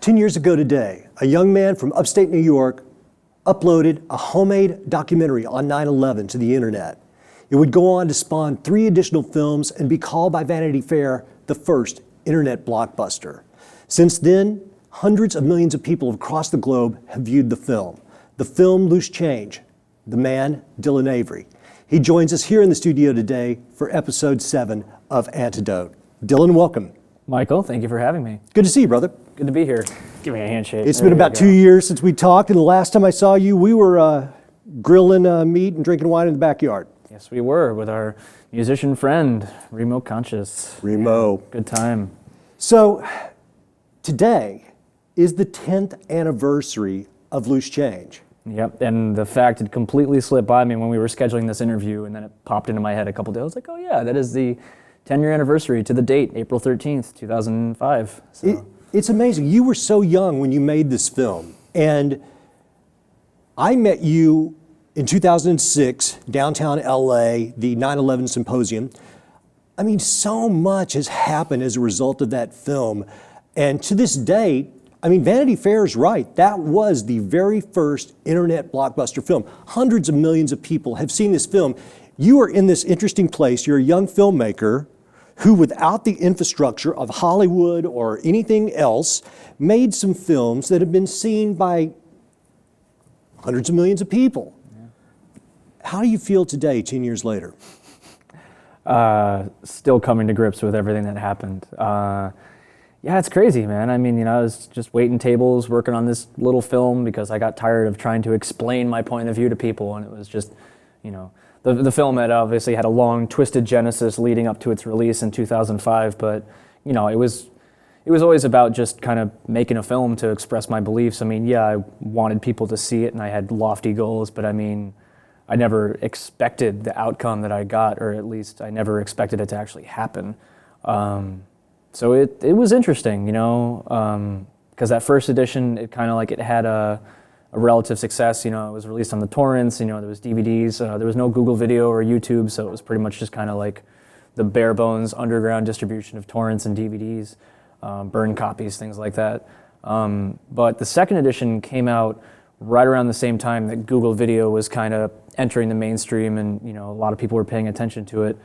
10 years ago today, a young man from upstate New York uploaded a homemade documentary on 9/11 to the internet. It would go on to spawn 3 additional films and be called by Vanity Fair the first internet blockbuster. Since then, hundreds of millions of people across the globe have viewed the film. The film Loose Change, the man, Dylan Avery. He joins us here in the studio today for episode 7 of Antidote. Dylan, welcome. Michael, thank you for having me. Good to see you, brother. Good to be here. Give me a handshake. It's been about 2 years since we talked, and the last time I saw you, we were grilling meat and drinking wine in the backyard. Yes, we were, with our musician friend, Remo Conscious. Remo. Yeah, good time. So, today is the 10th anniversary of Loose Change. Yep, and the fact it completely slipped by me when we were scheduling this interview, and then it popped into my head a couple days. I was like, oh yeah, that is the 10-year anniversary to the date, April 13th, 2005. So. It's amazing. You were so young when you made this film, and I met you in 2006, downtown LA, the 9/11 symposium. I mean, so much has happened as a result of that film, and to this day, I mean, Vanity Fair is right. That was the very first internet blockbuster film. Hundreds of millions of people have seen this film. You are in this interesting place. You're a young filmmaker who, without the infrastructure of Hollywood or anything else, made some films that have been seen by hundreds of millions of people. Yeah. How do you feel today, 10 years later? Still coming to grips with everything that happened. Yeah, it's crazy, man. I mean, I was just waiting tables, working on this little film because I got tired of trying to explain my point of view to people, and it was just, the film had obviously had a long, twisted genesis leading up to its release in 2005, but, it was always about just kind of making a film to express my beliefs. I mean, yeah, I wanted people to see it, and I had lofty goals, but I mean, I never expected the outcome that I got, or at least I never expected it to actually happen. So it was interesting, because that first edition, it kind of like it had a relative success. It was released on the torrents, there was DVDs, there was no Google Video or YouTube, so it was pretty much just kind of like the bare bones underground distribution of torrents and DVDs, burn copies, things like that. But the second edition came out right around the same time that Google Video was kind of entering the mainstream, and a lot of people were paying attention to it.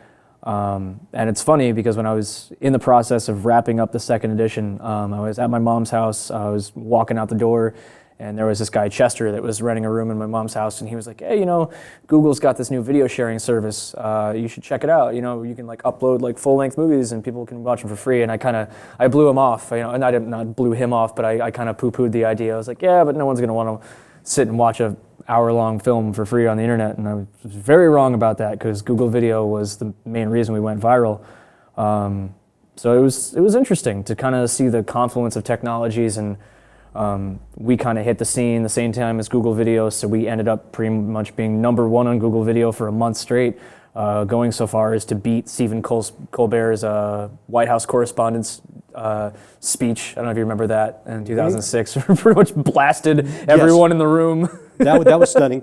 And it's funny because when I was in the process of wrapping up the second edition, I was at my mom's house. I was walking out the door, and there was this guy, Chester, that was renting a room in my mom's house, and he was like, hey, Google's got this new video sharing service. You should check it out. You can like upload like full-length movies and people can watch them for free. And I blew him off, and I didn't not blew him off, but I kind of poo-pooed the idea. I was like, yeah, but no one's going to want to sit and watch a hour-long film for free on the internet, and I was very wrong about that because Google Video was the main reason we went viral. So it was interesting to kind of see the confluence of technologies, and we kind of hit the scene the same time as Google Video, so we ended up pretty much being #1 on Google Video for a month straight, going so far as to beat Stephen Colbert's White House correspondence speech. I don't know if you remember that in 2006. Pretty much blasted everyone in the room. That was stunning.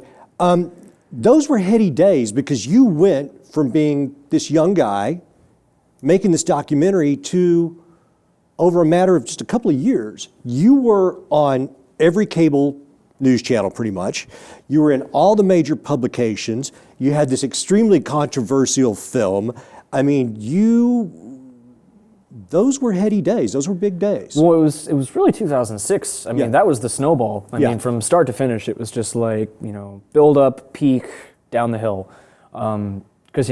Those were heady days because you went from being this young guy making this documentary to, over a matter of just a couple of years, you were on every cable news channel pretty much. You were in all the major publications. You had this extremely controversial film. I mean, those were heady days. Those were big days. Well, it was really 2006. I mean, that was the snowball. I mean, from start to finish, it was just like, build up, peak, down the hill. Because,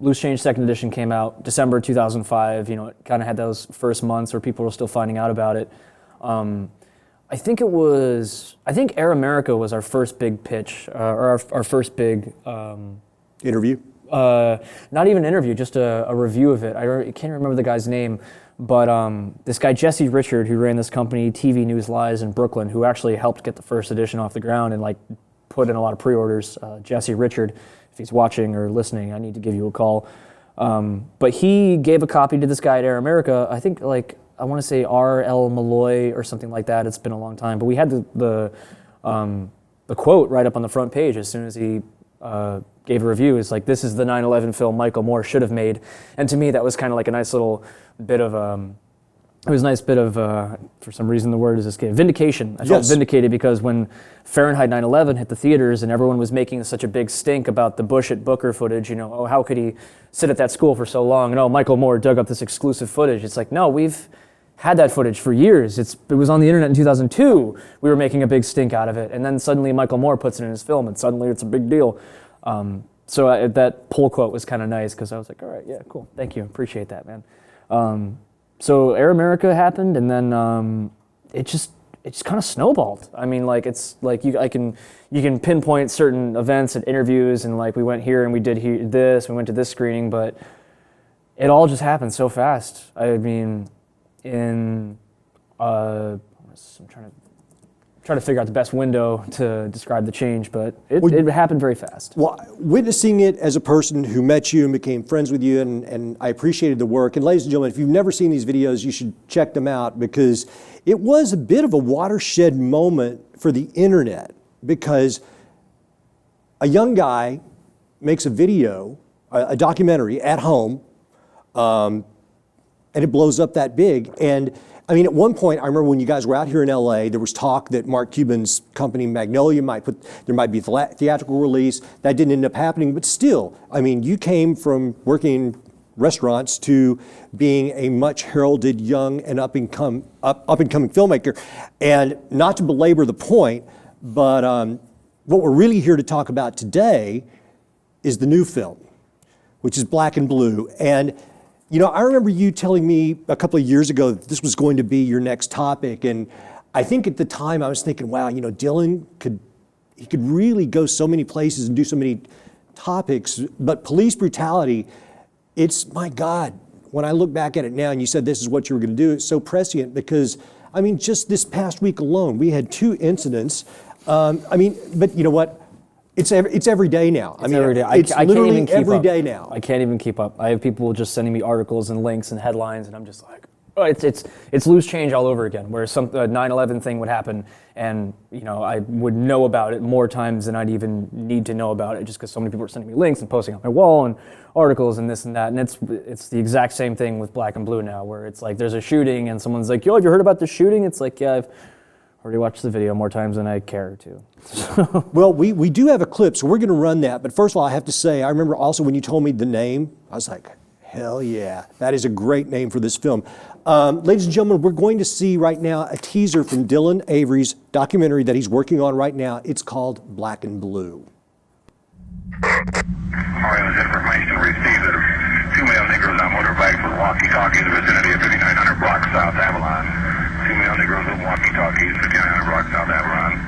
Loose Change second edition came out December 2005. It kind of had those first months where people were still finding out about it. I think Air America was our first big pitch, or our first big interview. Not even an interview, just a review of it. I can't remember the guy's name, but this guy Jesse Richard, who ran this company, TV News Lies in Brooklyn, who actually helped get the first edition off the ground and like put in a lot of pre-orders. Jesse Richard, if he's watching or listening, I need to give you a call. But he gave a copy to this guy at Air America. I think I want to say R.L. Malloy or something like that. It's been a long time, but we had the quote right up on the front page as soon as he gave a review. It's like, this is the 9/11 film Michael Moore should have made. And to me, that was kind of like a nice little bit of it was a nice bit of, for some reason the word is escaped, vindication. I felt Yes. vindicated because when Fahrenheit 9/11 hit the theaters and everyone was making such a big stink about the Bush at Booker footage, you know, oh, how could he sit at that school for so long? And oh, Michael Moore dug up this exclusive footage. It's like, no, we've had that footage for years. It was on the internet in 2002. We were making a big stink out of it. And then suddenly Michael Moore puts it in his film and suddenly it's a big deal. So that pull quote was kind of nice because I was like, all right, yeah, cool. Thank you. Appreciate that, man. So Air America happened, and then it just kind of snowballed. I mean, like it's like you can pinpoint certain events and interviews, and like we went here and we did this, we went to this screening, but it all just happened so fast. I mean, I'm trying to figure out the best window to describe the change, but it happened very fast. Well, witnessing it as a person who met you and became friends with you, and I appreciated the work. And ladies and gentlemen, if you've never seen these videos, you should check them out because it was a bit of a watershed moment for the internet because a young guy makes a video, a documentary at home, and it blows up that big. And I mean, at one point, I remember when you guys were out here in LA, there was talk that Mark Cuban's company Magnolia there might be a theatrical release. That didn't end up happening, but still, I mean, you came from working in restaurants to being a much heralded young and up and coming filmmaker. And not to belabor the point, but what we're really here to talk about today is the new film, which is Black and Blue. And you know, I remember you telling me a couple of years ago that this was going to be your next topic, and I think at the time I was thinking, wow, you know, Dylan could really go so many places and do so many topics, but police brutality, it's, my God, when I look back at it now and you said this is what you were going to do, it's so prescient because, I mean, just this past week alone, we had 2 incidents. I mean, but you know what? It's every day now. It's every day. It's I literally can't even keep every up. day now. I can't even keep up. I have people just sending me articles and links and headlines, and I'm just like, oh, it's loose change all over again. Where some 9/11 thing would happen, and you know I would know about it more times than I'd even need to know about it, just because so many people are sending me links and posting on my wall and articles and this and that. And it's the exact same thing with Black and Blue now, where it's like there's a shooting and someone's like, yo, have you heard about the shooting? It's like, yeah, I've already watched the video more times than I care to. Well, we do have a clip, so we're going to run that. But first of all, I have to say, I remember also when you told me the name, I was like, hell yeah, that is a great name for this film. Ladies and gentlemen, we're going to see right now a teaser from Dylan Avery's documentary that he's working on right now. It's called Black and Blue. Orioles information received that 2 male Negroes on motorbikes with walkie-talkies in the vicinity of 5900 block South Avalon. 2 male Negroes with walkie-talkies, 5900 block South Avalon.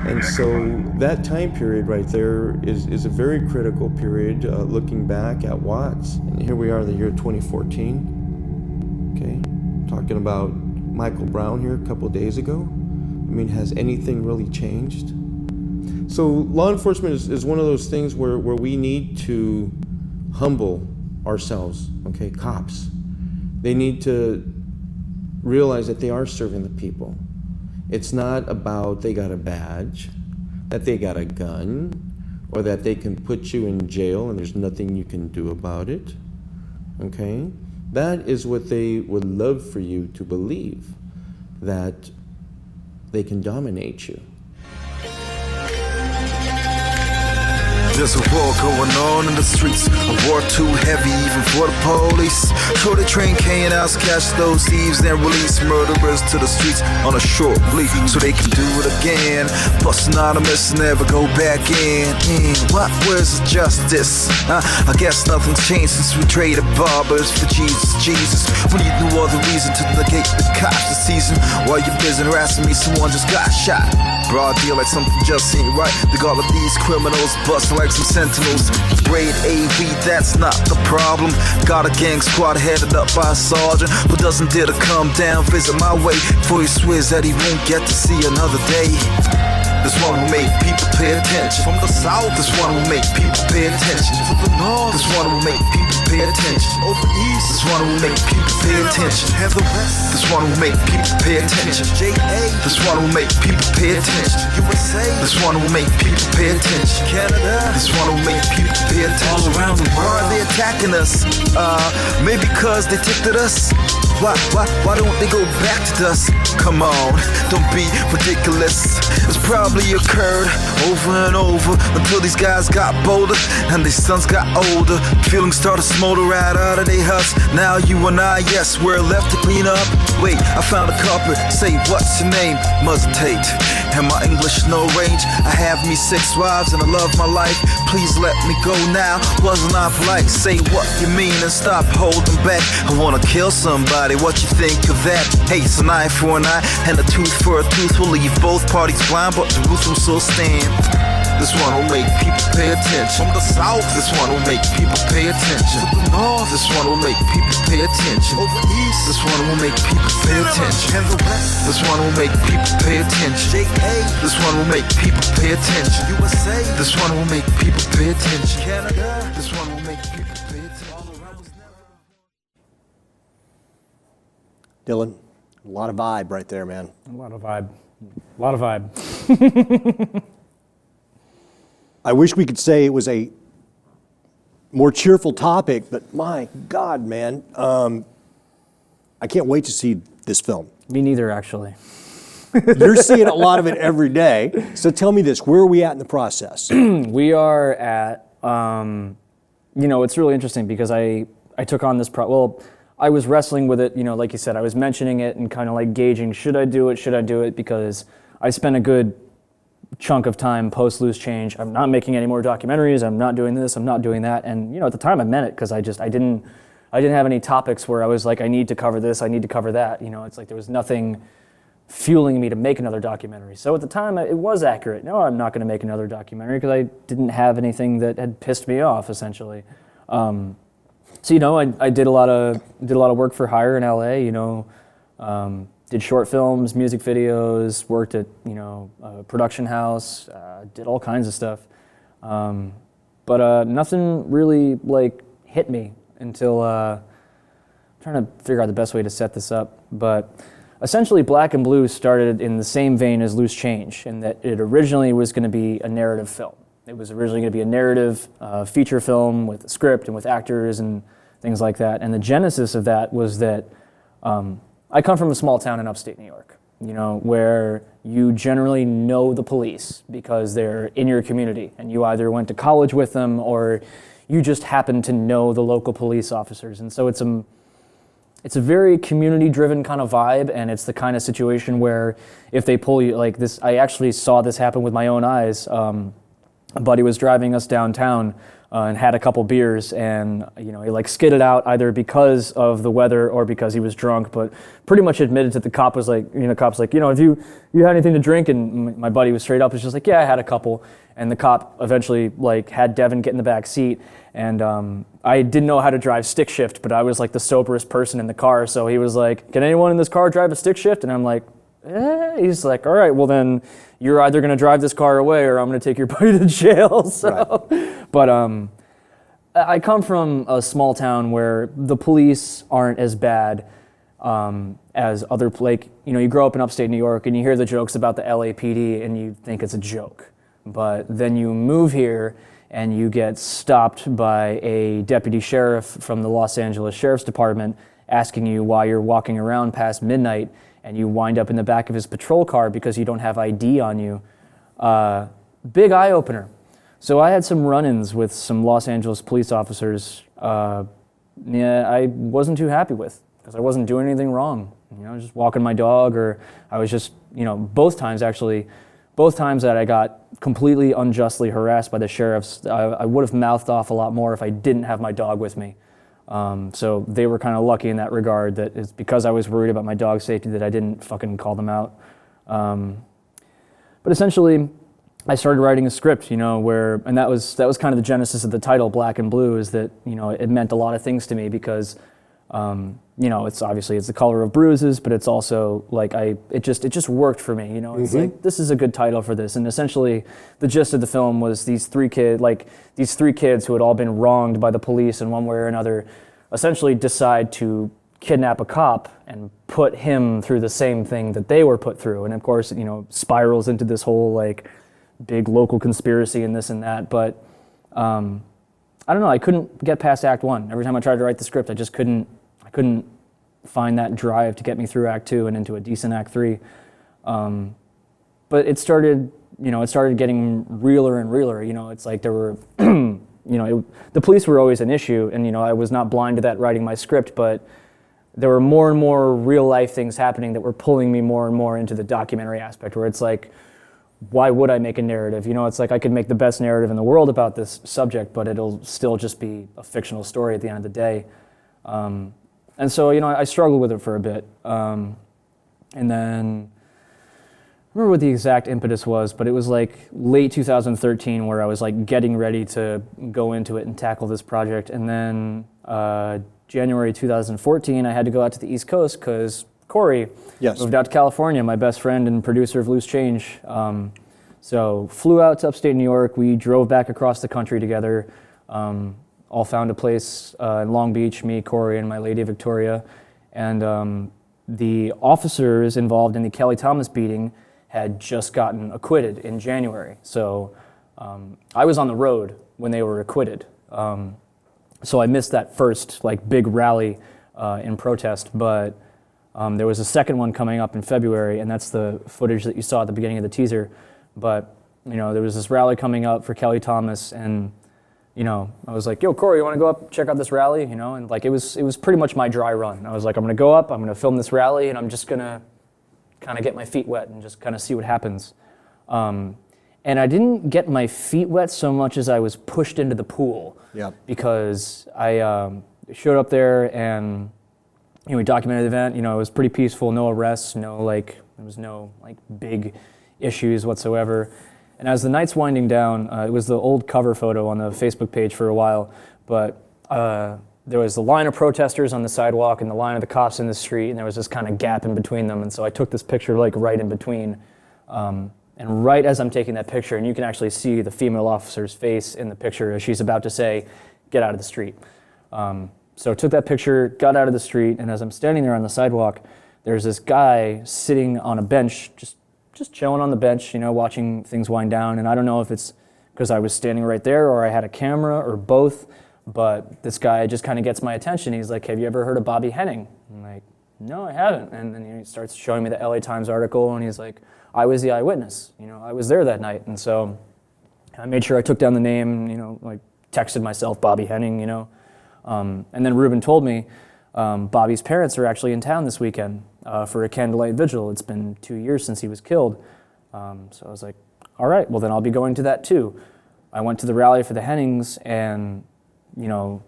And so that time period right there is a very critical period looking back at Watts. And here we are in the year 2014, okay? Talking about Michael Brown here a couple days ago. I mean, has anything really changed? So law enforcement is one of those things where we need to humble ourselves, okay? Cops. They need to realize that they are serving the people. It's not about they got a badge, that they got a gun, or that they can put you in jail and there's nothing you can do about it, okay? That is what they would love for you to believe, that they can dominate you. There's a war going on in the streets, a war too heavy even for the police. So they train K&Ls, catch those thieves, then release murderers to the streets on a short leash so they can do it again. Bust anonymous and never go back in. What was justice? I guess nothing's changed since we traded barbers for Jesus. When you knew all the reason to negate the cops this season, while you're busy harassing me, someone just got shot. Broad deal like something just ain't right. They got all of these criminals busting like some sentinels. Grade AV, that's not the problem. Got a gang squad headed up by a sergeant who doesn't dare to come down, visit my way, for he swears that he won't get to see another day. This one will make people pay attention. From the south, this one will make people pay attention. To the north, this one will make people pay attention. Over east, this one will make people pay attention. And the west, this one will make people pay attention. JA, this one will make people pay attention. USA, this one will make people pay attention. Canada, this one will make people pay attention. All around the world, why are they attacking us? Maybe because they ticked at us. Why don't they go back to dust? Come on, don't be ridiculous. It's probably occurred over and over until these guys got bolder and their sons got older. Feelings started to smolder right out of their huts. Now you and I, yes, we're left to clean up. Wait, I found a culprit. Say, what's your name? Muzzle-tate. And my English no range. I have me 6 wives and I love my life. Please let me go now. Wasn't I polite? Say what you mean and stop holding back. I wanna kill somebody. What you think of that? Hey, it's an eye for an eye and a tooth for a tooth. Will leave both parties blind, but the truth will still stand. This one will make people pay attention. From the south, this one will make people pay attention. To the north, this one will make people pay attention. Over east, this one will make people pay attention. And the west, this one will make people pay attention. JA, this one will make people pay attention. USA, this one will make people pay attention. Canada, this one will make people pay attention. All around was never. Dylan, a lot of vibe right there, man. A lot of vibe. A lot of vibe. I wish we could say it was a more cheerful topic, but my God, man, I can't wait to see this film. Me neither, actually. You're seeing a lot of it every day. So tell me this, where are we at in the process? We are at, it's really interesting because I took on this I was wrestling with it, like you said, I was mentioning it and kind of like gauging, should I do it? Because I spent a good chunk of time post Loose Change. I'm not making any more documentaries. I'm not doing this. I'm not doing that. And at the time I meant it because I didn't have any topics where I was like, I need to cover this. I need to cover that. It's like there was nothing fueling me to make another documentary. So at the time it was accurate. No, I'm not going to make another documentary because I didn't have anything that had pissed me off essentially. So I did a lot of work for hire in LA. Did short films, music videos, worked at a production house, did all kinds of stuff, but nothing really hit me until I'm trying to figure out the best way to set this up. But essentially, Black and Blue started in the same vein as Loose Change, in that it originally was going to be a narrative film. It was originally going to be a narrative feature film with a script and with actors and things like that. And the genesis of that was that. I come from a small town in upstate New York, where you generally know the police because they're in your community and you either went to college with them or you just happen to know the local police officers. And so it's a very community-driven kind of vibe, and it's the kind of situation where if they pull you like this, I actually saw this happen with my own eyes. A buddy was driving us downtown and had a couple beers, and he skidded out either because of the weather or because he was drunk, but pretty much admitted to the cop was like, cop's like, if you had anything to drink, and my buddy was straight up, was just like, yeah, I had a couple, and the cop eventually had Devin get in the back seat, and I didn't know how to drive stick shift, but I was the soberest person in the car, so he was like, can anyone in this car drive a stick shift? And I'm like, he's like, all right, well then you're either going to drive this car away or I'm going to take your buddy to jail. So, right. But I come from a small town where the police aren't as bad as other, you grow up in upstate New York and you hear the jokes about the LAPD and you think it's a joke. But then you move here and you get stopped by a deputy sheriff from the Los Angeles Sheriff's Department asking you why you're walking around past midnight, and you wind up in the back of his patrol car because you don't have ID on you. Big eye-opener. So I had some run-ins with some Los Angeles police officers I wasn't too happy with because I wasn't doing anything wrong. Just walking my dog, or I was just, both times that I got completely unjustly harassed by the sheriffs, I would have mouthed off a lot more if I didn't have my dog with me. So they were kind of lucky in that regard, that it's because I was worried about my dog's safety that I didn't fucking call them out. But essentially, I started writing a script, and that was kind of the genesis of the title, Black and Blue, is that, it meant a lot of things to me because You know, it's obviously it's the color of bruises, but it's also like it just worked for me. You know, it's like this is a good title for this. And essentially, the gist of the film was these three kids who had all been wronged by the police in one way or another, essentially decide to kidnap a cop and put him through the same thing that they were put through. And of course, you know, spirals into this whole like big local conspiracy and this and that. But I don't know. I couldn't get past Act 1. Every time I tried to write the script, I just couldn't find that drive to get me through Act 2 and into a decent Act 3. But it started getting realer and realer. You know, it's like there were, you know, the police were always an issue, and you know, I was not blind to that writing my script, but there were more and more real life things happening that were pulling me more and more into the documentary aspect, where it's like, why would I make a narrative? You know, it's like I could make the best narrative in the world about this subject, but it'll still just be a fictional story at the end of the day. And so, you know, I struggled with it for a bit. And then, I remember what the exact impetus was, but it was like late 2013 where I was like getting ready to go into it and tackle this project. And then January 2014, I had to go out to the East Coast because Corey moved out to California, my best friend and producer of Loose Change. So flew out to Upstate New York. We drove back across the country together. All found a place in Long Beach, me, Corey, and my lady Victoria. And the officers involved in the Kelly Thomas beating had just gotten acquitted in January. So I was on the road when they were acquitted. So I missed that first like big rally in protest, but there was a second one coming up in February, and that's the footage that you saw at the beginning of the teaser. But you know, there was this rally coming up for Kelly Thomas, and you know, I was like, yo, Corey, you want to go up, check out this rally? You know, and like it was pretty much my dry run. I was like, I'm going to go up, I'm going to film this rally, and I'm just going to kind of get my feet wet and just kind of see what happens. And I didn't get my feet wet so much as I was pushed into the pool. Yeah. Because I showed up there and you know, we documented the event. You know, it was pretty peaceful, no arrests, there was no like big issues whatsoever. And as the night's winding down, it was the old cover photo on the Facebook page for a while, but there was the line of protesters on the sidewalk and the line of the cops in the street, and there was this kind of gap in between them. And so I took this picture like right in between. And right as I'm taking that picture, and you can actually see the female officer's face in the picture as she's about to say, get out of the street. So I took that picture, got out of the street, and as I'm standing there on the sidewalk, there's this guy sitting on a bench, just chilling on the bench, you know, watching things wind down. And I don't know if it's because I was standing right there or I had a camera or both, but this guy just kind of gets my attention. He's like, have you ever heard of Bobby Henning? I'm like, no, I haven't. And then he starts showing me the LA Times article, and he's like, I was the eyewitness. You know, I was there that night. And so I made sure I took down the name, you know, like texted myself Bobby Henning, you know. And then Ruben told me Bobby's parents are actually in town this weekend for a candlelight vigil. It's been 2 years since he was killed. So I was like, all right, well then I'll be going to that too. I went to the rally for the Hennings, and, you know,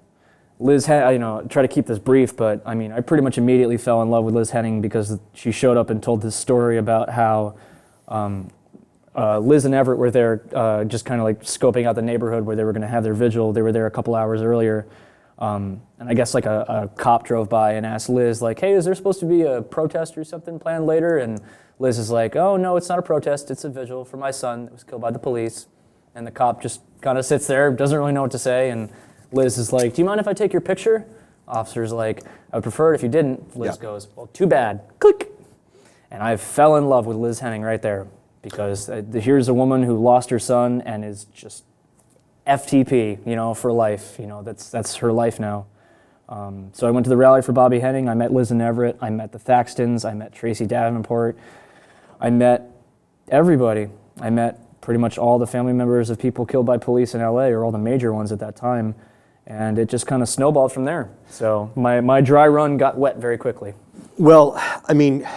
Liz, you know, try to keep this brief, but I mean, I pretty much immediately fell in love with Liz Henning because she showed up and told this story about how Liz and Everett were there just kind of like scoping out the neighborhood where they were going to have their vigil. They were there a couple hours earlier. And I guess like a cop drove by and asked Liz, like, hey, is there supposed to be a protest or something planned later? And Liz is like, oh, no, it's not a protest. It's a vigil for my son that was killed by the police. And the cop just kind of sits there, doesn't really know what to say. And Liz is like, do you mind if I take your picture? Officer's like, I would prefer it if you didn't. Liz goes, well, too bad. Click. And I fell in love with Liz Henning right there, because here's a woman who lost her son and is just FTP, you know, for life. You know, that's her life now. So I went to the rally for Bobby Henning. I met Liz and Everett. I met the Thaxtons. I met Tracy Davenport. I met everybody. I met pretty much all the family members of people killed by police in LA, or all the major ones at that time. And it just kind of snowballed from there. So my dry run got wet very quickly. Well, I mean,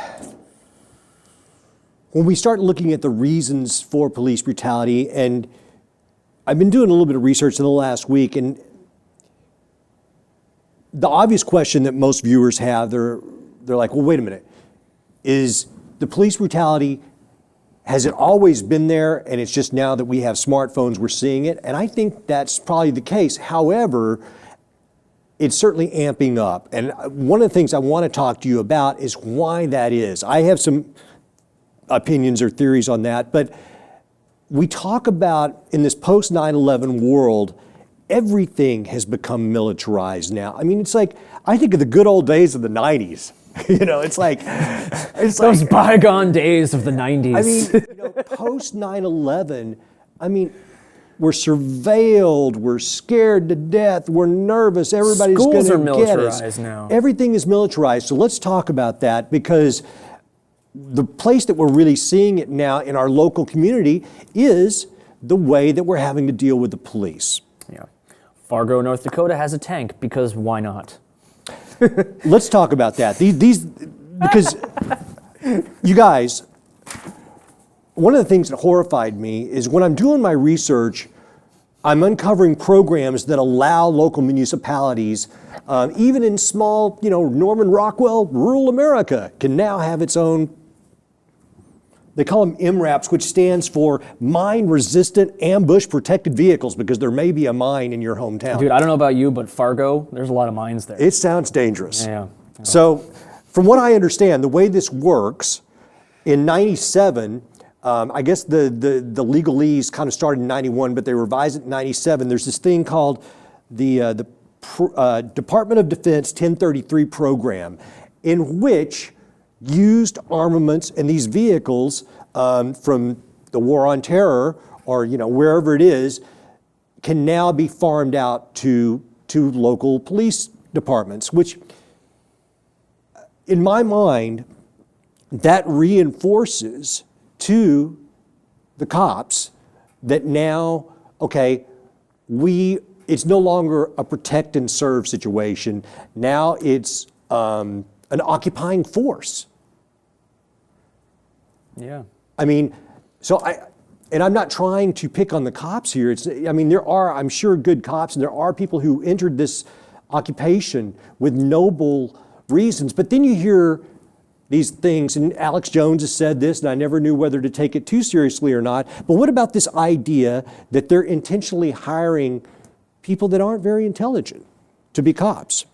when we start looking at the reasons for police brutality, and I've been doing a little bit of research in the last week, and the obvious question that most viewers have, they're like, well, wait a minute. Is the police brutality, has it always been there, and it's just now that we have smartphones we're seeing it? And I think that's probably the case. However, it's certainly amping up. And one of the things I want to talk to you about is why that is. I have some opinions or theories on that, but we talk about in this post 9/11 world, everything has become militarized now. I mean, it's like, I think of the good old days of the 90s. You know, it's Those bygone days of the 90s. I mean, you know, post 9/11, I mean, we're surveilled, we're scared to death, we're nervous, everybody's going to get us. Schools are militarized now. Everything is militarized. So let's talk about that, because the place that we're really seeing it now in our local community is the way that we're having to deal with the police. Yeah. Fargo, North Dakota has a tank, because why not? Let's talk about that. Because you guys, one of the things that horrified me is when I'm doing my research, I'm uncovering programs that allow local municipalities, even in small, you know, Norman Rockwell, rural America, can now have its own, they call them MRAPs, which stands for mine-resistant ambush protected vehicles, because there may be a mine in your hometown. Dude, I don't know about you, but Fargo, there's a lot of mines there. It sounds dangerous. Yeah. So, from what I understand, the way this works, in 97, I guess the legalese kind of started in 91, but they revised it in 97. There's this thing called the Department of Defense 1033 program, in which used armaments and these vehicles from the War on Terror, or you know, wherever it is, can now be farmed out to local police departments, which in my mind, that reinforces to the cops that now, okay, it's no longer a protect and serve situation. Now it's an occupying force. Yeah. I mean, and I'm not trying to pick on the cops here. I mean, there are, I'm sure, good cops, and there are people who entered this occupation with noble reasons, but then you hear these things, and Alex Jones has said this, and I never knew whether to take it too seriously or not, but what about this idea that they're intentionally hiring people that aren't very intelligent to be cops?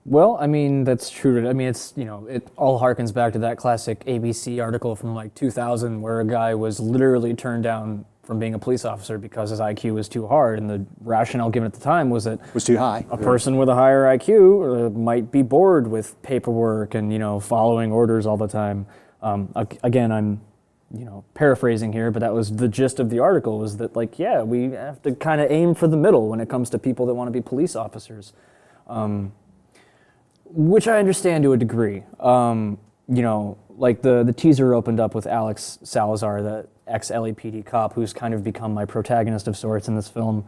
Well, I mean, that's true. I mean, it's, you know, it all harkens back to that classic ABC article from like 2000 where a guy was literally turned down from being a police officer because his IQ was too hard, and the rationale given at the time was that was too high. A person with a higher IQ might be bored with paperwork and, you know, following orders all the time. Again, I'm, you know, paraphrasing here, but that was the gist of the article, was that, like, yeah, we have to kind of aim for the middle when it comes to people that want to be police officers. Which I understand to a degree. You know, like the teaser opened up with Alex Salazar, the ex-LAPD cop who's kind of become my protagonist of sorts in this film.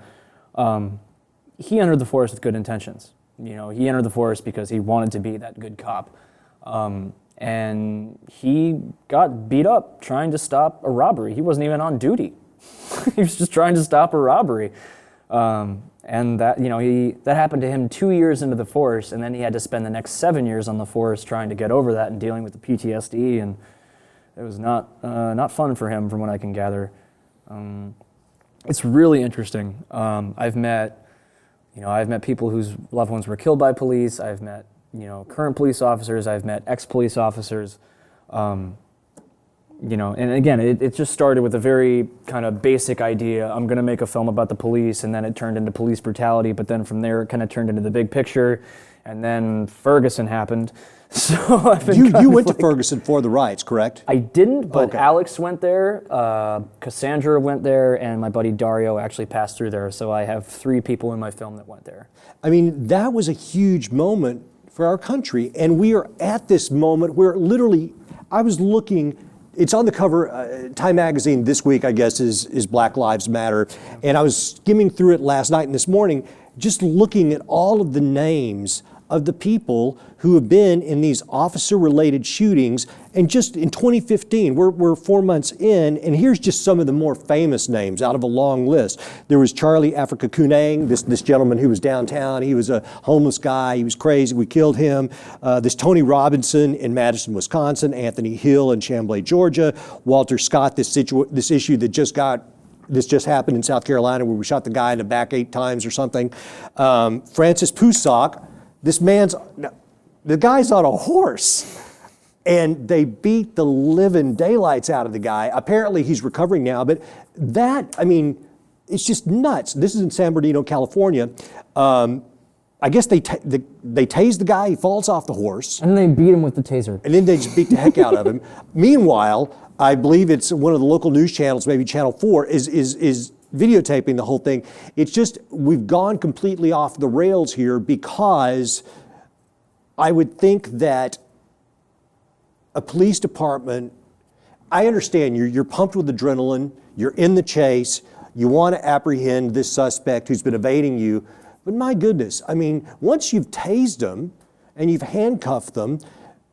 He entered the force with good intentions. You know, he entered the force because he wanted to be that good cop. And he got beat up trying to stop a robbery. He wasn't even on duty. He was just trying to stop a robbery. And that, you know, that happened to him 2 years into the force, and then he had to spend the next 7 years on the force trying to get over that and dealing with the PTSD, and it was not fun for him, from what I can gather. It's really interesting. I've met people whose loved ones were killed by police. I've met, you know, current police officers. I've met ex-police officers. You know, and again, it just started with a very kind of basic idea. I'm going to make a film about the police, and then it turned into police brutality. But then from there, it kind of turned into the big picture, and then Ferguson happened. So you went to Ferguson for the riots, correct? I didn't, but okay. Alex went there, Cassandra went there, and my buddy Dario actually passed through there. So I have 3 people in my film that went there. I mean, that was a huge moment for our country, and we are at this moment where literally, I was looking. It's on the cover, Time Magazine this week, I guess, is Black Lives Matter. And I was skimming through it last night and this morning, just looking at all of the names of the people who have been in these officer-related shootings. And just in 2015, we're 4 months in, and here's just some of the more famous names out of a long list. There was Charlie Africa Kunang, this gentleman who was downtown. He was a homeless guy. He was crazy. We killed him. This Tony Robinson in Madison, Wisconsin. Anthony Hill in Chamblee, Georgia. Walter Scott, this issue that just got this just happened in South Carolina where we shot the guy in the back 8 times or something. Francis Pusock, the guy's on a horse. And they beat the living daylights out of the guy. Apparently he's recovering now, but it's just nuts. This is in San Bernardino, California. I guess they tase the guy, he falls off the horse. And then they beat him with the taser. And then they just beat the heck out of him. Meanwhile, I believe it's one of the local news channels, maybe Channel 4, is videotaping the whole thing. It's just, we've gone completely off the rails here because I would think that a police department, I understand you're pumped with adrenaline, you're in the chase, you want to apprehend this suspect who's been evading you, but my goodness, once you've tased them and you've handcuffed them,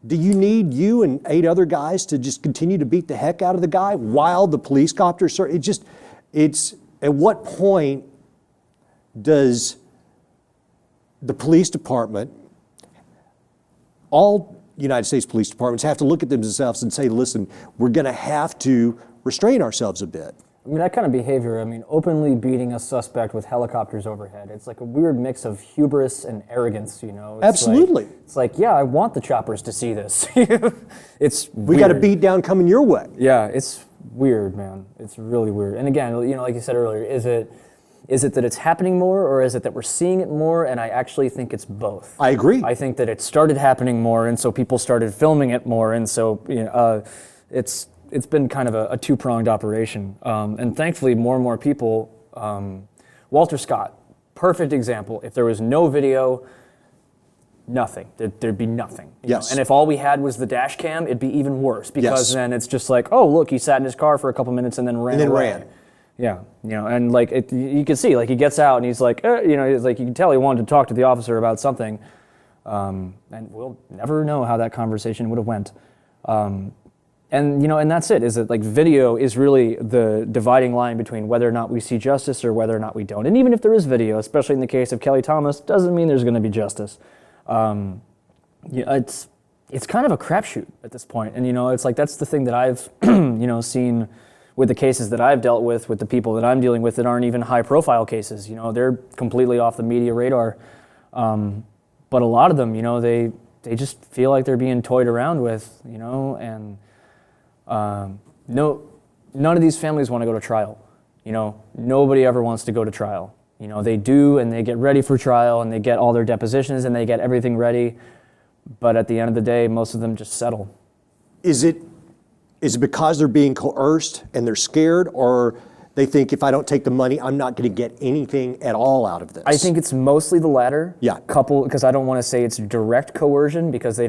do you need you and 8 other guys to just continue to beat the heck out of the guy while the police copters are, it's, at what point does the police department, all United States police departments have to look at themselves and say, listen, we're going to have to restrain ourselves a bit. That kind of behavior, openly beating a suspect with helicopters overhead, it's like a weird mix of hubris and arrogance, It's Absolutely. Yeah, I want the choppers to see this. We got a beat down coming your way. Yeah, it's weird, man. It's really weird. And again, like you said earlier, is it that it's happening more, or is it that we're seeing it more? And I actually think it's both. I agree. I think that it started happening more, and so people started filming it more, and so it's been kind of a two-pronged operation. And thankfully, more and more people. Walter Scott, perfect example. If there was no video, nothing. There'd be nothing. Yes. And if all we had was the dash cam, it'd be even worse because then it's just like, oh look, he sat in his car for a couple minutes and then ran away. Yeah, and you can see, he gets out and he's like, he's like, you can tell he wanted to talk to the officer about something, and we'll never know how that conversation would have went. And that's it. Is that video is really the dividing line between whether or not we see justice or whether or not we don't. And even if there is video, especially in the case of Kelly Thomas, doesn't mean there's going to be justice. It's kind of a crapshoot at this point. And it's that's the thing that I've seen with the cases that I've dealt with the people that I'm dealing with that aren't even high-profile cases. They're completely off the media radar. But a lot of them, they just feel like they're being toyed around with, and none of these families want to go to trial. Nobody ever wants to go to trial. They do, and they get ready for trial, and they get all their depositions, and they get everything ready. But at the end of the day, most of them just settle. Is it because they're being coerced and they're scared, or they think if I don't take the money, I'm not going to get anything at all out of this? I think it's mostly the latter. Yeah. Because I don't want to say it's direct coercion, because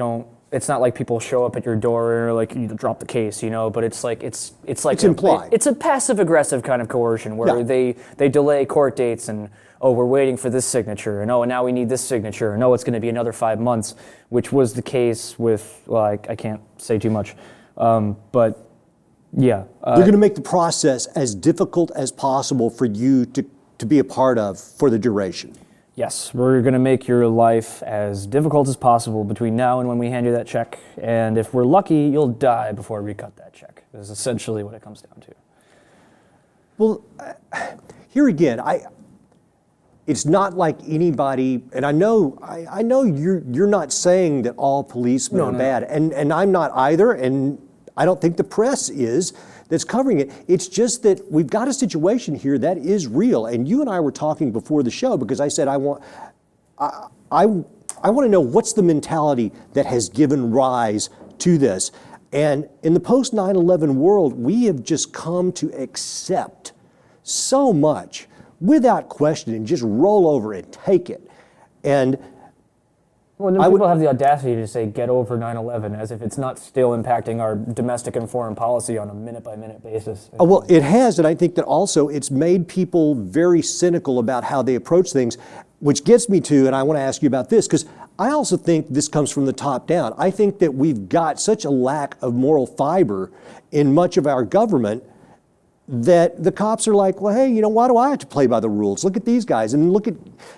it's not like people show up at your door or you drop the case, but it's implied. It's a passive aggressive kind of coercion where they delay court dates and, oh, we're waiting for this signature, and and now we need this signature, and it's going to be another 5 months, which was the case with, I can't say too much. But yeah. They're going to make the process as difficult as possible for you to be a part of for the duration. Yes, we're going to make your life as difficult as possible between now and when we hand you that check. And if we're lucky, you'll die before we cut that check. Is essentially what it comes down to. Well, here again, it's not like anybody, and I know you're not saying that all policemen are bad, and I'm not either, and I don't think the press is that's covering it. It's just that we've got a situation here that is real, and you and I were talking before the show because I said I want to know what's the mentality that has given rise to this. And in the post 9/11 world, we have just come to accept so much without question and just roll over and take it. And well, then people have the audacity to say, get over 9/11, as if it's not still impacting our domestic and foreign policy on a minute-by-minute basis. Well, it has, and I think that also it's made people very cynical about how they approach things, which gets me to, and I want to ask you about this, because I also think this comes from the top down. I think that we've got such a lack of moral fiber in much of our government that the cops are like, well, hey, why do I have to play by the rules? Look at these guys, and look at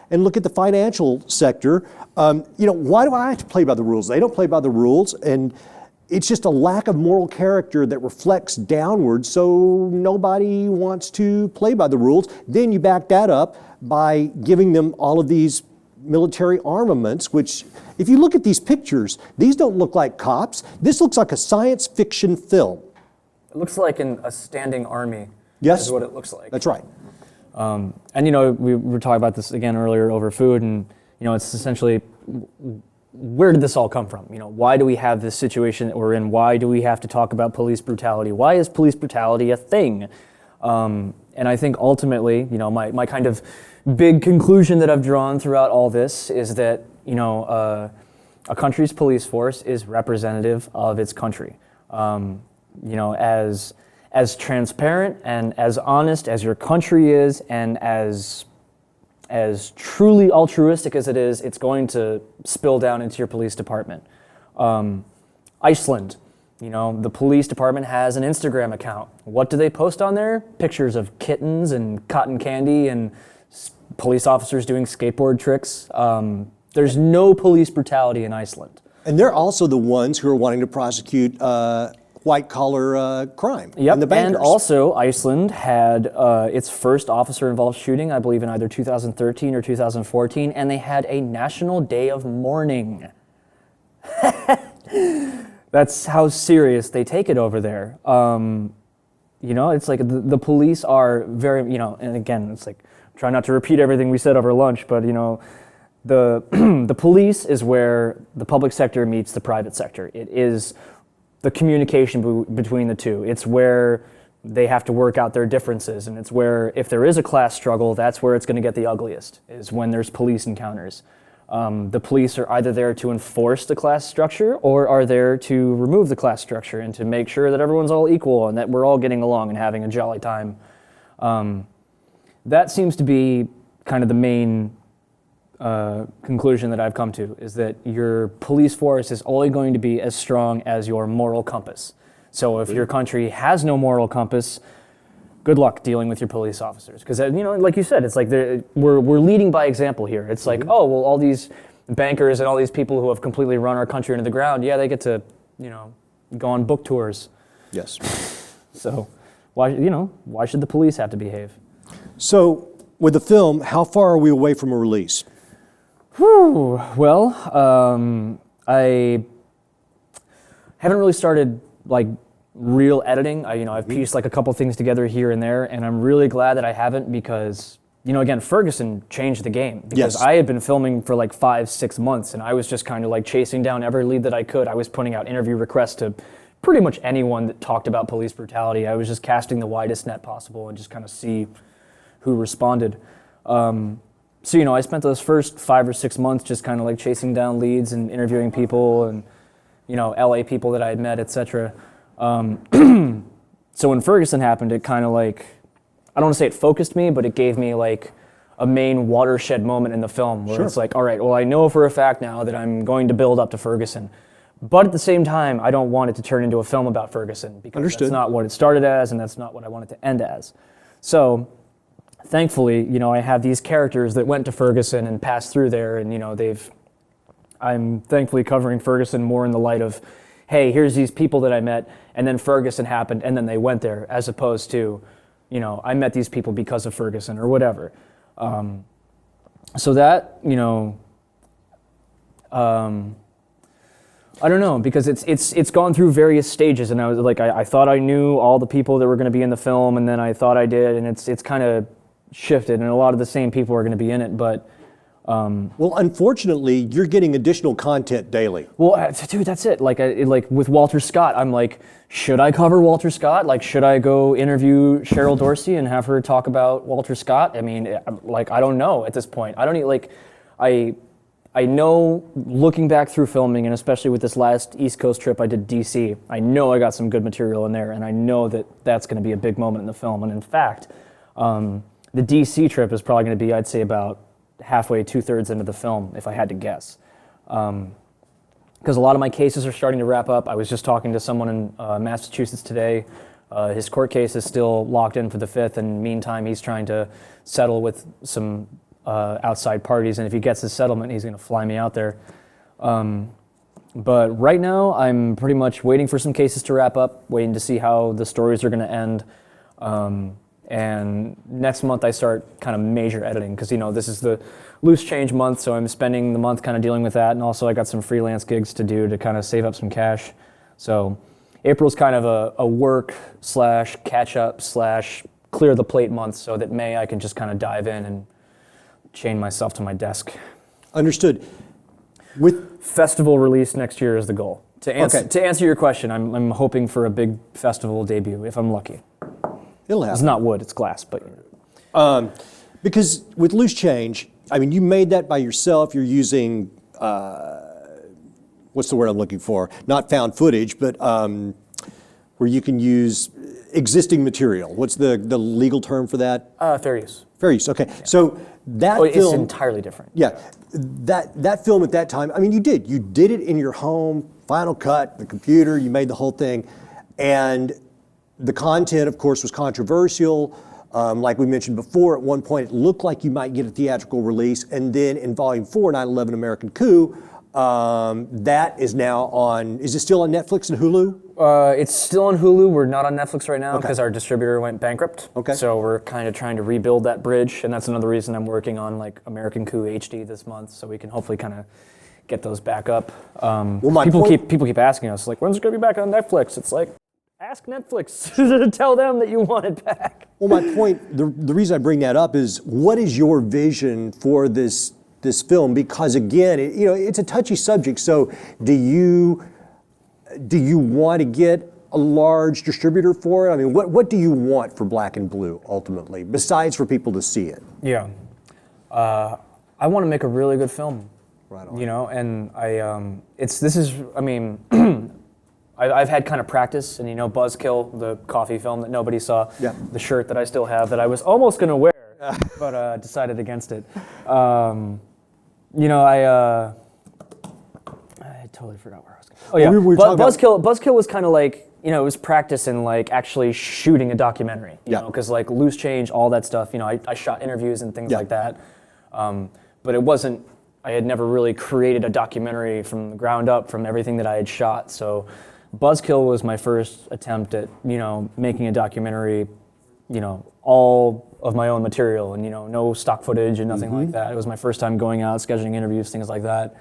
the financial sector. Why do I have to play by the rules? They don't play by the rules, and it's just a lack of moral character that reflects downward, so nobody wants to play by the rules. Then you back that up by giving them all of these military armaments, which, if you look at these pictures, these don't look like cops. This looks like a science fiction film. It looks like a standing army. Yes. Is what it looks like. That's right. And we were talking about this again earlier over food, and it's essentially, where did this all come from? Why do we have this situation that we're in? Why do we have to talk about police brutality? Why is police brutality a thing? And I think ultimately, my kind of big conclusion that I've drawn throughout all this is that, a country's police force is representative of its country. As transparent and as honest as your country is, and as truly altruistic as it is, it's going to spill down into your police department. Iceland, the police department has an Instagram account. What do they post on there? Pictures of kittens and cotton candy and police officers doing skateboard tricks. There's no police brutality in Iceland. And they're also the ones who are wanting to prosecute white-collar crime. Yep, And the bankers. and also Iceland had its first officer-involved shooting, I believe in either 2013 or 2014, and they had a national day of mourning. That's how serious they take it over there. It's like the police are very, and again, it's like, try not to repeat everything we said over lunch, but the the police is where the public sector meets the private sector. It is the communication between the two. It's where they have to work out their differences, and it's where, if there is a class struggle, that's where it's going to get the ugliest, is when there's police encounters. The police are either there to enforce the class structure or are there to remove the class structure and to make sure that everyone's all equal and that we're all getting along and having a jolly time. That seems to be kind of the main conclusion that I've come to, is that your police force is only going to be as strong as your moral compass. So if your country has no moral compass, good luck dealing with your police officers. Because, like you said, it's like we're leading by example here. It's like, oh, well, all these bankers and all these people who have completely run our country into the ground, yeah, they get to, go on book tours. Yes. So why should the police have to behave? So with the film, how far are we away from a release? Whew. Well, I haven't really started real editing. I've pieced a couple things together here and there, and I'm really glad that I haven't, because again, Ferguson changed the game, because Yes. I had been filming for 5-6 months, and I was just kind of chasing down every lead that I could. I was putting out interview requests to pretty much anyone that talked about police brutality. I was just casting the widest net possible and just kind of see who responded. So, I spent those first 5 or 6 months just kind of chasing down leads and interviewing people and, LA people that I had met, etc. So when Ferguson happened, it kind of I don't want to say it focused me, but it gave me a main watershed moment in the film where it's all right, well, I know for a fact now that I'm going to build up to Ferguson. But at the same time, I don't want it to turn into a film about Ferguson, because that's not what it started as, and that's not what I want it to end as. So thankfully, I have these characters that went to Ferguson and passed through there, and I'm thankfully covering Ferguson more in the light of, hey, here's these people that I met, and then Ferguson happened, and then they went there, as opposed to, I met these people because of Ferguson or whatever. So that, I don't know, because it's gone through various stages, and I was I thought I knew all the people that were going to be in the film, and then I thought I did, and it's kind of shifted, and a lot of the same people are going to be in it, but Well, unfortunately, you're getting additional content daily. well, dude, that's it. With Walter Scott, I'm should I cover Walter Scott? Should I go interview Cheryl Dorsey and have her talk about Walter Scott? I mean, I don't know at this point. I don't need I know, looking back through filming, and especially with this last East Coast trip I did DC, I know I got some good material in there, and I know that that's going to be a big moment in the film. And in fact, the DC trip is probably going to be, I'd say, about halfway, 2/3 into the film, if I had to guess. Because a lot of my cases are starting to wrap up. I was just talking to someone in Massachusetts today. His court case is still locked in for the 5th, and meantime, he's trying to settle with some outside parties, and if he gets his settlement, he's going to fly me out there. But right now, I'm pretty much waiting for some cases to wrap up, waiting to see how the stories are going to end. And next month, I start kind of major editing because, this is the loose change month, so I'm spending the month kind of dealing with that. And also, I got some freelance gigs to do to kind of save up some cash. So April's kind of a work / catch up / clear the plate month so that May I can just kind of dive in and chain myself to my desk. Understood. With festival release next year is the goal. To answer your question, I'm hoping for a big festival debut if I'm lucky. It'll happen. It's not wood, it's glass, but because with Loose Change, I mean, you made that by yourself. You're using what's the word I'm looking for? Not found footage, but where you can use existing material. What's the legal term for that? Fair use. Fair use. Okay. Yeah. So that film, it's entirely different. Yeah. That film at that time, I mean, you did it in your home, Final Cut, the computer, you made the whole thing. And the content, of course, was controversial. Like we mentioned before, at one point it looked like you might get a theatrical release. And then in Volume 4, 9/11 American Coup, that is now on, is it still on Netflix and Hulu? It's still on Hulu. We're not on Netflix right now because our distributor went bankrupt. Okay. So we're kind of trying to rebuild that bridge, and that's another reason I'm working on like American Coup HD this month, so we can hopefully kind of get those back up. People keep asking us like, when's it going to be back on Netflix? It's like, ask Netflix to tell them that you want it back. Well, my point, the reason I bring that up is, what is your vision for this film? Because again, it's a touchy subject. So do you want to get a large distributor for it? I mean, what do you want for Black and Blue ultimately, besides for people to see it? Yeah, I want to make a really good film. Right on. And I've had kind of practice, and Buzzkill, the coffee film that nobody saw, the shirt that I still have that I was almost going to wear, but decided against it. I totally forgot where I was going. Oh yeah, Buzzkill was kind of like, it was practice in like actually shooting a documentary, because like Loose Change, all that stuff, I shot interviews and things like that, but it wasn't, I had never really created a documentary from the ground up from everything that I had shot. So Buzzkill was my first attempt at, making a documentary, all of my own material and, no stock footage and nothing like that. It was my first time going out, scheduling interviews, things like that.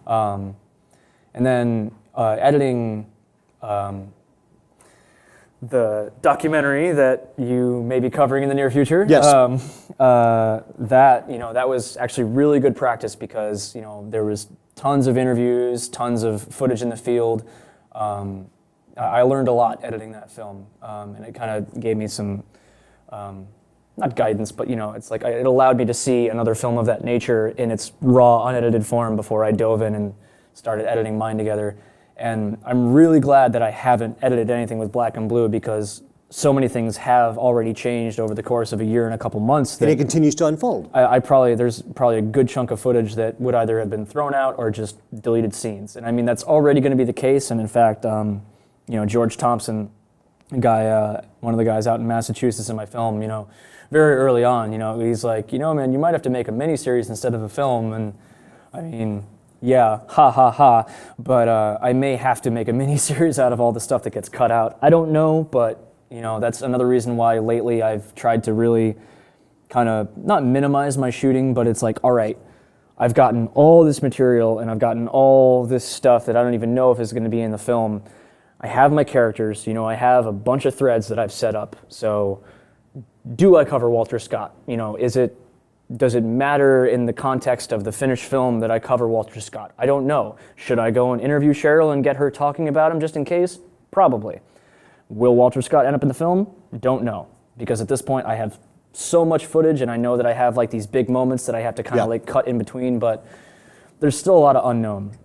And then editing the documentary that you may be covering in the near future. Yes. That was actually really good practice because, there was tons of interviews, tons of footage in the field. I learned a lot editing that film, and it kind of gave me some, not guidance, but it's like it allowed me to see another film of that nature in its raw, unedited form before I dove in and started editing mine together. And I'm really glad that I haven't edited anything with Black and Blue because so many things have already changed over the course of a year and a couple months. That and it continues to unfold. There's probably a good chunk of footage that would either have been thrown out or just deleted scenes. And I mean, that's already going to be the case. And in fact, George Thompson, one of the guys out in Massachusetts in my film, very early on, he's like, man, you might have to make a miniseries instead of a film. And I mean, yeah, ha ha ha, but I may have to make a miniseries out of all the stuff that gets cut out. I don't know, but that's another reason why lately I've tried to really kind of not minimize my shooting, but it's like, all right, I've gotten all this material and I've gotten all this stuff that I don't even know if is going to be in the film. I have my characters, I have a bunch of threads that I've set up. So do I cover Walter Scott? Does it matter in the context of the finished film that I cover Walter Scott? I don't know. Should I go and interview Cheryl and get her talking about him just in case? Probably. Will Walter Scott end up in the film? Don't know. Because at this point I have so much footage and I know that I have like these big moments that I have to kind of like cut in between, but there's still a lot of unknown.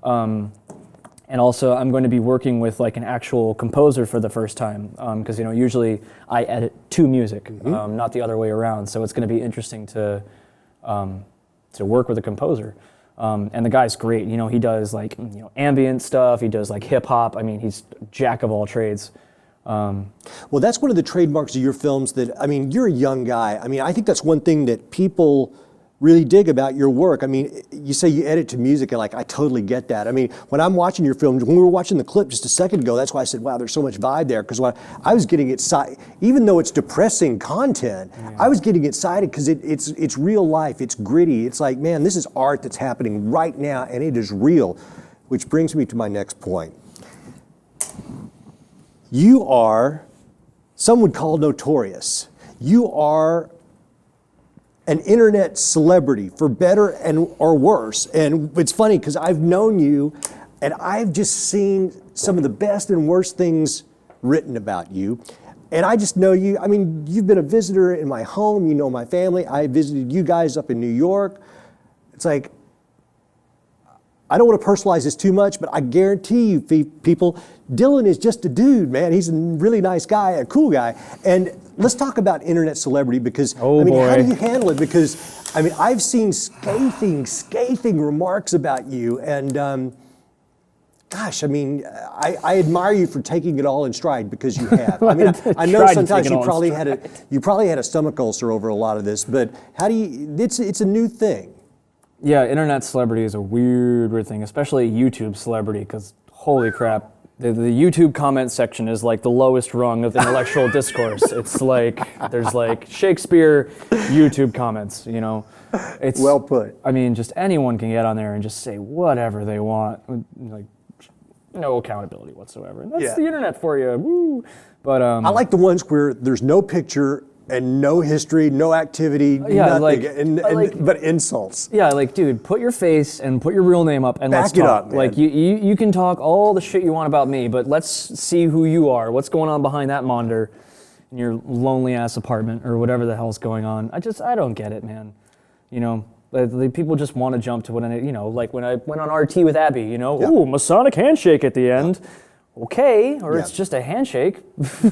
And also I'm going to be working with like an actual composer for the first time because usually I edit to music, not the other way around. So it's going to be interesting to work with a composer. And the guy's great. He does like ambient stuff. He does like hip hop. I mean, he's a jack of all trades. Well, that's one of the trademarks of your films that, I mean, you're a young guy. I mean, I think that's one thing that people really dig about your work. I mean, you say you edit to music, and like, I totally get that. I mean, when I'm watching your film, when we were watching the clip just a second ago, that's why I said, wow, there's so much vibe there. Because when I was getting excited, even though it's depressing content, I was getting excited because it's real life, it's gritty. It's like, man, this is art that's happening right now, and it is real. Which brings me to my next point. You are, some would call notorious. You are an internet celebrity, for better and or worse. And it's funny because I've known you and I've just seen some of the best and worst things written about you. And I just know you, I mean, you've been a visitor in my home, you know my family. I visited you guys up in New York. It's like, I don't want to personalize this too much, but I guarantee you people, Dylan is just a dude, man. He's a really nice guy, a cool guy. And let's talk about internet celebrity because, how do you handle it? Because, I mean, I've seen scathing remarks about you. And gosh, I mean, I admire you for taking it all in stride because you have. I mean, I know sometimes you probably had a stomach ulcer over a lot of this, but how do you, it's a new thing. Yeah, internet celebrity is a weird thing, especially YouTube celebrity, because holy crap, the YouTube comment section is like the lowest rung of intellectual discourse. It's like, there's like Shakespeare YouTube comments, you know? It's well put. I mean, just anyone can get on there and just say whatever they want, like no accountability whatsoever. And that's the internet for you, woo! But I like the ones where there's no picture and no history, no activity, nothing, but insults. Yeah, like, dude, put your face and put your real name up and let's talk. Back it up, man. Like, you can talk all the shit you want about me, but let's see who you are. What's going on behind that monitor in your lonely ass apartment or whatever the hell's going on? I don't get it, man. You know, the people just want to jump to like when I went on RT with Abby, you know, ooh, Masonic handshake at the end. Okay, or it's just a handshake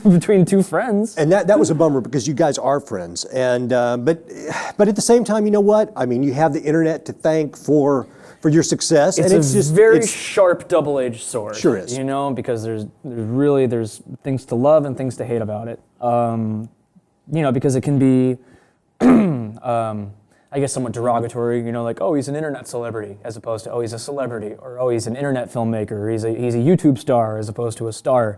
between two friends. And that was a bummer because you guys are friends. And but at the same time, you know what? I mean, you have the internet to thank for your success. It's a very sharp double-edged sword. Sure is. You know, because there's things to love and things to hate about it. You know, because it can be I guess somewhat derogatory, you know, like, oh, he's an internet celebrity, as opposed to, oh, he's a celebrity, or oh, he's an internet filmmaker, or he's a YouTube star, as opposed to a star.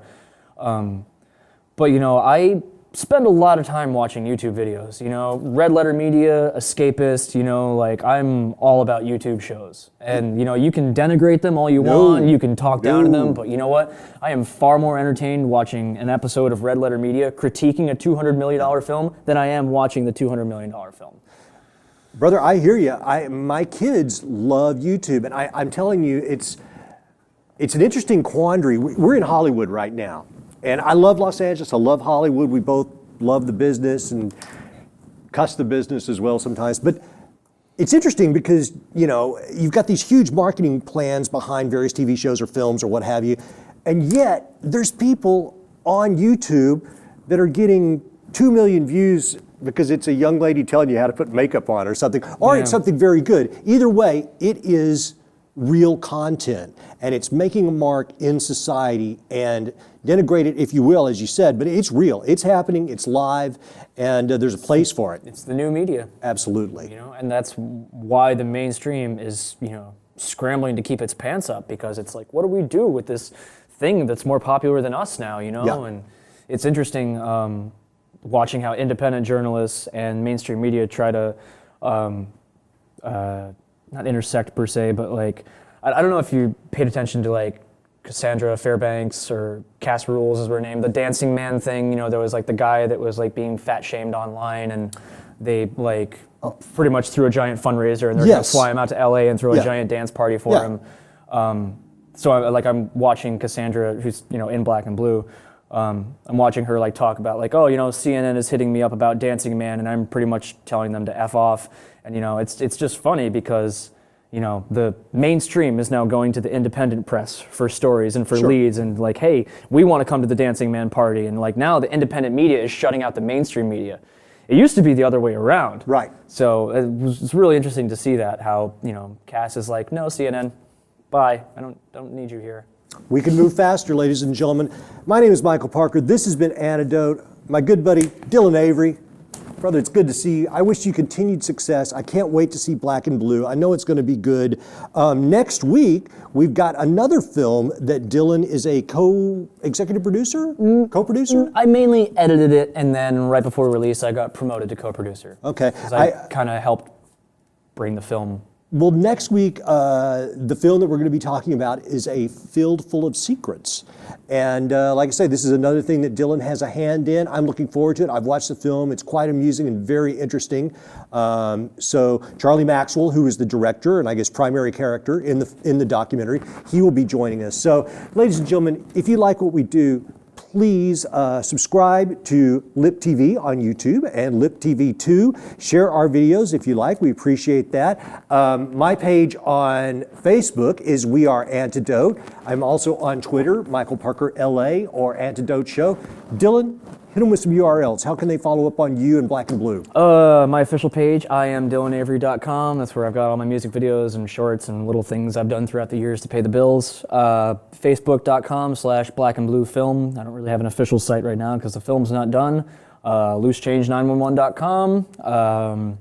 But, you know, I spend a lot of time watching YouTube videos, you know, red letter media, escapist, you know, like, I'm all about YouTube shows. And, you know, you can denigrate them all you want, you can talk down to them, but you know what? I am far more entertained watching an episode of red letter media critiquing a $200 million film than I am watching the $200 million film. Brother, I hear you. My kids love YouTube, and I'm telling you, it's an interesting quandary. We're in Hollywood right now, and I love Los Angeles. I love Hollywood. We both love the business and cuss the business as well sometimes. But it's interesting because, you know, you've got these huge marketing plans behind various TV shows or films or what have you, and yet there's people on YouTube that are getting 2 million views because it's a young lady telling you how to put makeup on or something, or it's something very good. Either way, it is real content, and it's making a mark in society, and denigrate it, if you will, as you said, but it's real. It's happening, it's live, and there's a place for it. It's the new media. Absolutely. You know, and that's why the mainstream is, you know, scrambling to keep its pants up, because it's like, what do we do with this thing that's more popular than us now, you know? And it's interesting, watching how independent journalists and mainstream media try to, not intersect per se, but like, I don't know if you paid attention to like Cassandra Fairbanks or Cass Rules is her name, the Dancing Man thing, you know, there was like the guy that was like being fat shamed online, and they like pretty much threw a giant fundraiser, and they're gonna fly him out to LA and throw a giant dance party for him. So I'm watching Cassandra, who's, you know, in Black and Blue. I'm watching her like talk about like, oh, you know, CNN is hitting me up about Dancing Man, and I'm pretty much telling them to F off. And, you know, it's just funny because, you know, the mainstream is now going to the independent press for stories and for leads, and like, hey, we want to come to the Dancing Man party. And like now the independent media is shutting out the mainstream media. It used to be the other way around. Right. So it's really interesting to see that, how, you know, Cass is like, no, CNN, bye. I don't need you here. We can move faster, ladies and gentlemen. My name is Michael Parker. This has been Antidote. My good buddy, Dylan Avery. Brother, it's good to see you. I wish you continued success. I can't wait to see Black and Blue. I know it's going to be good. Next week, we've got another film that Dylan is a co-executive producer? Co-producer? I mainly edited it, and then right before release, I got promoted to co-producer. Okay. Because I kind of helped bring the film. Well, next week, the film that we're going to be talking about is A Field Full of Secrets. And like I said, this is another thing that Dylan has a hand in. I'm looking forward to it. I've watched the film. It's quite amusing and very interesting. So Charlie Maxwell, who is the director and I guess primary character in the documentary, he will be joining us. So, ladies and gentlemen, if you like what we do, please subscribe to Lip TV on YouTube and Lip TV 2. Share our videos if you like. We appreciate that. My page on Facebook is We Are Antidote. I'm also on Twitter, Michael Parker LA or Antidote Show. Dylan, hit them with some URLs. How can they follow up on you and Black and Blue? My official page, IamDylanAvery.com. That's where I've got all my music videos and shorts and little things I've done throughout the years to pay the bills. Facebook.com/blackandbluefilm. I don't really have an official site right now because the film's not done. Loosechange911.com.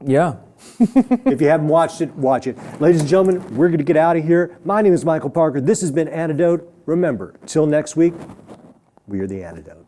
Yeah. If you haven't watched it, watch it. Ladies and gentlemen, we're going to get out of here. My name is Michael Parker. This has been Antidote. Remember, till next week, we are the Antidote.